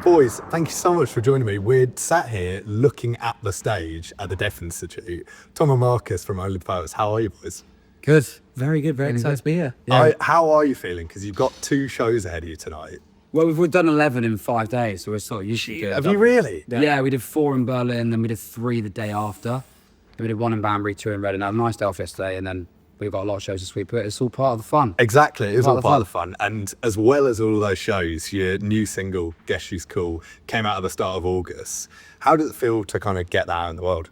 Boys, thank you so much for joining me. We're sat here looking at the stage at the Deaf Institute. Tom and Marcus from Only Poets. How are you, boys? Good. Very good. Very excited to be here. Yeah. How are you feeling? Because you've got 2 shows ahead of you tonight. Well, we've done 11 in 5 days, so we're sort of usually good. Have you really? Yeah, we did 4 in Berlin, then we did 3 the day after. Then we did 1 in Banbury, 2 in Reading. Had a nice day off yesterday, and then we've got a lot of shows this week, but it's all part of the fun. Exactly, it's all part of the fun. And as well as all of those shows, your new single, Guess She's Cool, came out at the start of August. How did it feel to kind of get that out in the world?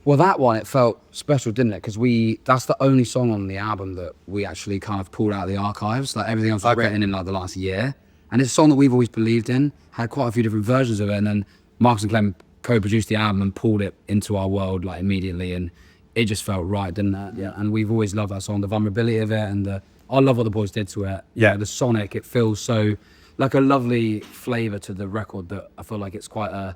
Well, that one, it felt special, didn't it? Because that's the only song on the album that we actually kind of pulled out of the archives. Like everything else was written in like the last year. And it's a song that we've always believed in, had quite a few different versions of it. And then Marcus and Clem co-produced the album and pulled it into our world like immediately. And it just felt right, didn't it? Yeah. And we've always loved that song, the vulnerability of it, and I love what the boys did to it. Yeah. You know, the sonic, it feels so like a lovely flavour to the record that I feel like it's quite a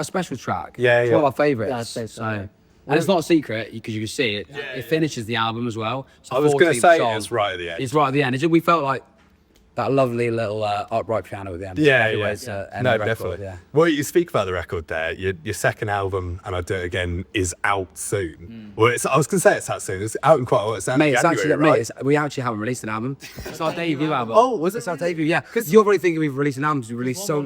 special track. Yeah, it's yeah. one of our favourites. Yeah, I'd say so. And it's not a secret because you can see it. It finishes the album as well. So I was going to say song, it's right at the end. It's right at the end. We felt like that lovely little upright piano at the end. Yeah, No, definitely. Yeah. Well, you speak about the record there. Your second album, And I Do It Again, is out soon. Well, I was going to say it's out soon. It's out in quite a while. It's out in January, right? We actually haven't released an album. It's our debut album. Oh, was it? It's our debut, yeah. Because you're probably thinking we've released an album because we released so...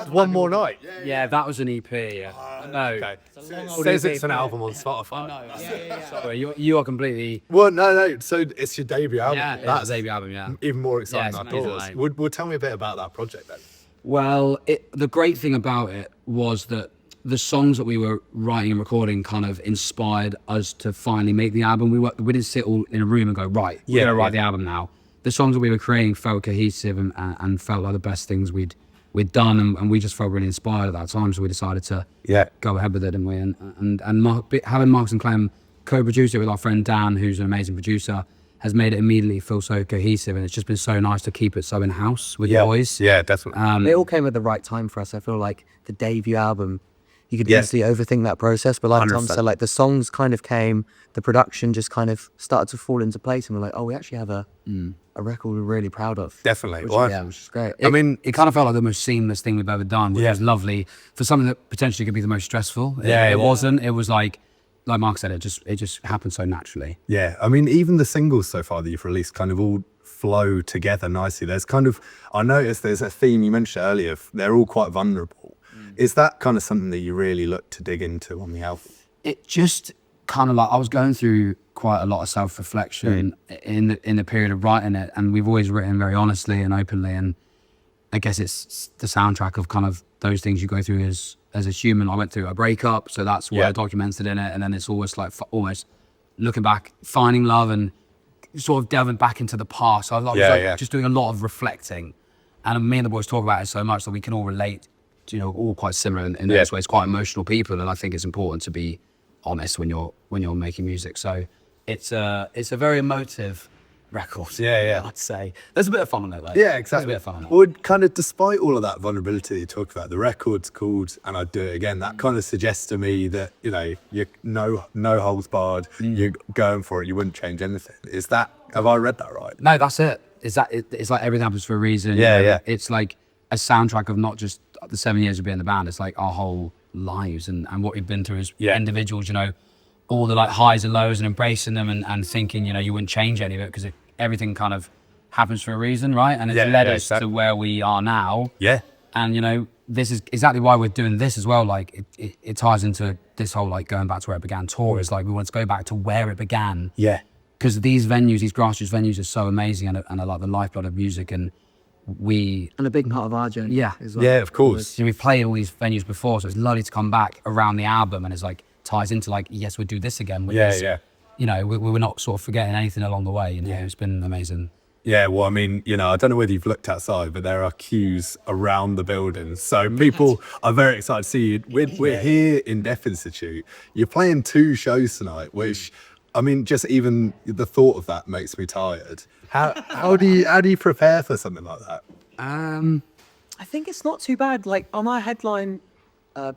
One More Night. Yeah, that was an EP, yeah. No. Okay. It says it's an album on Spotify. Sorry, you are completely... Well, no. So it's your debut album. Yeah, that's a debut album, yeah. Even more exciting than I amazing, thought. mate. Well, tell me a bit about that project then. Well, the great thing about it was that the songs that we were writing and recording kind of inspired us to finally make the album. We didn't sit all in a room and go, right, we're going to write the album now. The songs that we were creating felt cohesive and felt like the best things we'd done, and we just felt really inspired at that time, so we decided to go ahead with it, didn't we? And having Marcus and Clem co-produce it with our friend Dan, who's an amazing producer, has made it immediately feel so cohesive, and it's just been so nice to keep it so in-house with the boys. Yeah, definitely. It all came at the right time for us. I feel like the debut album, you could easily overthink that process, but like Tom said, like the songs kind of came, the production just kind of started to fall into place, and we're like, oh, we actually have a record we're really proud of. Definitely. Which is great. I mean, it kind of felt like the most seamless thing we've ever done, which was lovely for something that potentially could be the most stressful. It wasn't. It was like Mark said, it just happened so naturally. Yeah, I mean, even the singles so far that you've released kind of all flow together nicely. There's kind of, I noticed there's a theme you mentioned earlier, they're all quite vulnerable. Is that kind of something that you really look to dig into on the album? It just kind of like, I was going through quite a lot of self-reflection in the period of writing it, and we've always written very honestly and openly, and I guess it's the soundtrack of kind of those things you go through as a human. I went through a breakup, so that's why I documented in it, and then it's always like almost looking back, finding love and sort of delving back into the past. So I was just doing a lot of reflecting, and me and the boys talk about it so much that we can all relate, all quite similar in those ways, quite emotional people, and I think it's important to be honest when you're making music. So it's a very emotive record. I'd say there's a bit of fun on it though. Yeah, exactly. There's a bit of fun on it. Well, kind of despite all of that vulnerability you talk about, the record's called And I Do It Again. That kind of suggests to me that, you're no holds barred, you're going for it, you wouldn't change anything. Have I read that right? No, that's it. It's like everything happens for a reason. Yeah. It's like a soundtrack of not just the 7 years of being in the band, it's like our whole lives and what we've been through as individuals, all the like highs and lows, and embracing them and thinking, you wouldn't change any of it because everything kind of happens for a reason, right? And it's led us to where we are now. Yeah. And this is exactly why we're doing this as well. Like it ties into this whole like going back to where it began tour. Is like we want to go back to where it began. Yeah. Because these venues, these grassroots venues, are so amazing and are like the lifeblood of music, and a big part of our journey. As well. Yeah, of course. We've played all these venues before, so it's lovely to come back around the album, and it's like ties into like, yes, we'll do this again. We're not sort of forgetting anything along the way. It's been amazing. Yeah, well, I mean, I don't know whether you've looked outside, but there are queues around the building. So people are very excited to see you. We're here in Deaf Institute. You're playing 2 shows tonight, which, I mean, just even the thought of that makes me tired. How do you prepare for something like that? I think it's not too bad. Like on our headline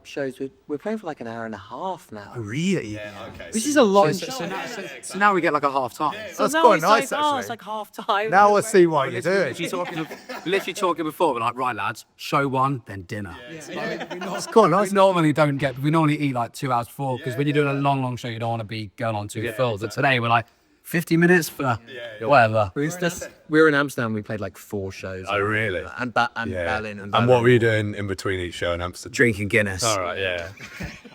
shows. We're playing for like an hour and a half now. Really? Yeah, okay. Which is a long So, show. so now we get like a half time. That's now quite it's nice, like, actually. it's like half time. Now I see why you're doing. Literally talking before, we're like, right, lads, show one, then dinner. It's quite nice. We normally eat like 2 hours before, because when you're doing a long show, you don't want to be going on too full. So today we're like 50 minutes for whatever. We were in Amsterdam. We played like 4 shows. Oh, really? And Berlin. And what were you doing in between each show in Amsterdam? Drinking Guinness. All right, yeah.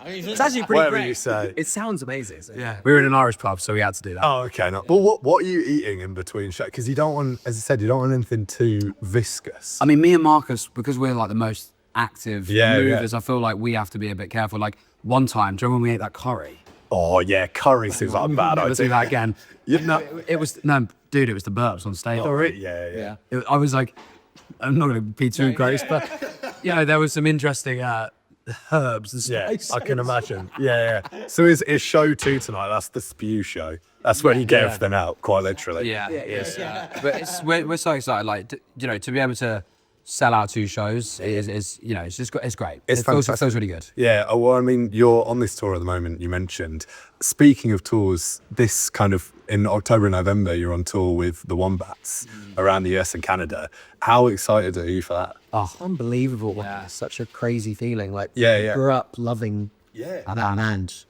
It's actually pretty Whatever great. you say. It sounds amazing. So. Yeah, we were in an Irish pub, so we had to do that. Oh, okay. No. But what are you eating in between shows? Because you don't want, as I said, you don't want anything too viscous. I mean, me and Marcus, because we're like the most active Yeah, movers, I feel like we have to be a bit careful. Like one time, do you remember when we ate that curry? Oh, yeah, curry seems like a bad Never do idea. that again. It was the burps on stage. Yeah. I was like, I'm not going to be too gross, but there was some interesting herbs and Yeah, spices. I can imagine. Yeah. So is show 2 tonight? That's the spew show. That's when you get everything out, quite literally. But we're so excited, like to be able to sell out 2 shows is it's great. It's It feels fantastic. really good. Yeah, well, I mean, you're on this tour at the moment, you mentioned. Speaking of tours, this kind of, in October and November, you're on tour with the Wombats around the US and Canada. How excited are you for that? Oh, unbelievable. Yeah. Such a crazy feeling. Like, Yeah. grew up loving Yeah. that band.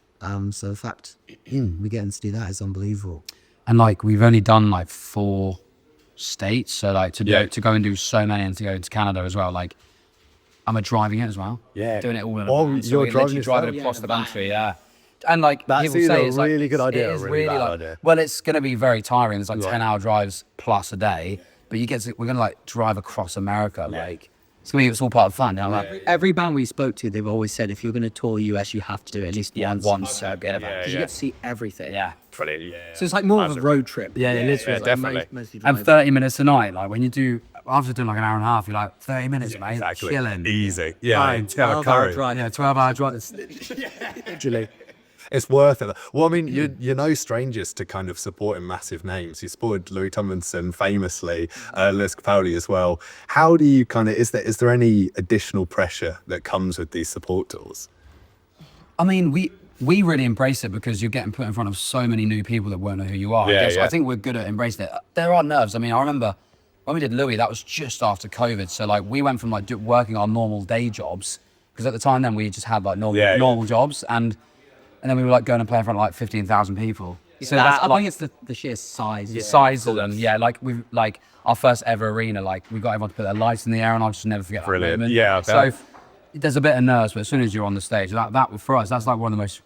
So the fact we getting to do that is unbelievable. And like we've only done like 4 states, so like to go and do so many and to go to Canada as well. Like I'm driving it as well. Yeah. Doing it all in a Oh, van. So you're we're driving literally yourself? driving across the country. Yeah. And like That's people either say, a it's like, really good idea it or a is really bad like, idea. well, it's going to be very tiring. It's like 10-hour drives plus a day, but we're going to like drive across America. Like it's all part of fun. Every band we spoke to, they've always said, if you're going to tour US, you have to do it at least once. Get it. Because you get to see everything. Yeah. Brilliant, yeah. So it's like more of a road trip. Yeah, it literally. Like definitely. mostly And driving. 30 minutes a night, like when you do, after doing like an hour and a half, you're like 30 minutes, mate. Exactly. Chilling. Easy. Yeah. Fine. To have a curry. drive. Yeah, 12-hour drive. Literally. It's worth it. Well, I mean, you're no strangers to kind of supporting massive names. You supported Louis Tomlinson famously, Lewis Capaldi as well. How do you kind of, is there any additional pressure that comes with these support tours? I mean, we really embrace it because you're getting put in front of so many new people that won't know who you are. Yeah. I think we're good at embracing it. There are nerves. I mean, I remember when we did Louis, that was just after COVID. So like we went from like working our normal day jobs, because at the time then we just had like normal jobs, and then we were like going and playing in front of like 15,000 people. So I like, think it's the sheer size. the size of them, like we've like our first ever arena, like we got everyone to put their lights in the air, and I'll just never forget Brilliant. that moment. Yeah, I So bet. there's a bit of nerves, but as soon as you're on the stage, that for us, that's like one of the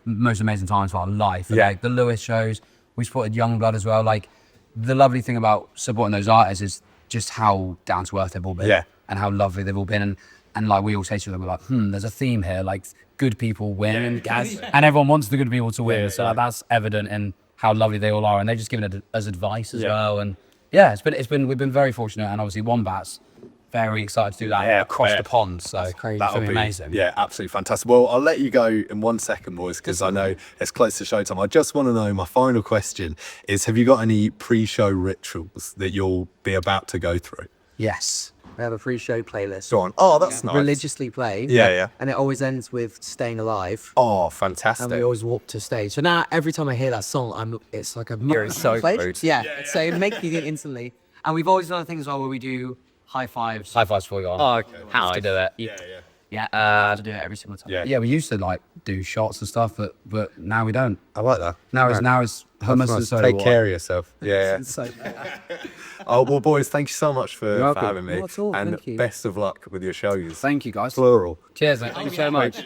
most amazing times of our life. And, Yeah. like the Lewis shows, we supported Youngblood as well. Like the lovely thing about supporting those artists is just how down to earth they've all been, Yeah. and how lovely they've all been, and like we all say to them, we're like, there's a theme here, like good people win, and everyone wants the good people to win. So that's evident in how lovely they all are, and they've just given it as advice as well. And we've been very fortunate, and obviously Wombats, very excited to do that across the pond. So it's crazy. gonna be amazing. Yeah, absolutely fantastic. Well, I'll let you go in 1 second, boys, because I know it's close to showtime. I just want to know, my final question is, have you got any pre-show rituals that you'll be about to go through? Yes. We have a pre-show playlist. Go on. Oh, that's nice. Religiously played. Yeah. And it always ends with Staying Alive. Oh, And fantastic. we always walk to stage. So now every time I hear that song, it's like a You're in so played. mood. Yeah. So it makes you instantly. And we've always done things as well where we do high fives. High fives for you. Oh, okay. Have to do it. Yeah. Have to do it every single time. Yeah. Yeah, we used to like do shots and stuff, but now we don't. I like that. Now it's hummus and soda Take water. care of yourself. Yeah. So, Oh, well, boys, thank you so much for welcome. having me. Not at all, And thank you. best of luck with your shows. Thank you guys. Plural. Cheers, mate. Thank you so much.